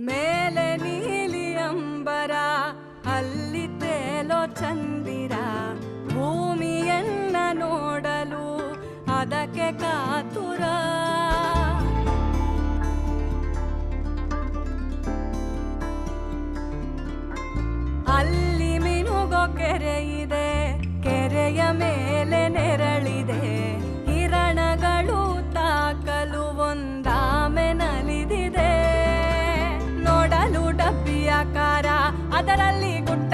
ಮೇಲೆ ನೀಲಿ ಅಂಬರ ಅಲ್ಲಿ ತೇಲೋ ಚಂದಿರ ಭೂಮಿಯನ್ನ ನೋಡಲು ಅದಕ್ಕೆ ಕಾತುರ ಅಲ್ಲಿ ಮಿನುಗೋ ಕೆರೆ ಇದೆ ಕೆರೆಯ ಮೇಲೆ ನೆರಳಿದೆ ಕಿರಣಗಳು ತಾಕಲು ಒಂದಾಮೆ ನಲಿದಿದೆ ನೋಡಲು ಡಬ್ಬಿಯಾಕಾರ ಅದರಲ್ಲಿ ಗುಡ್ಡ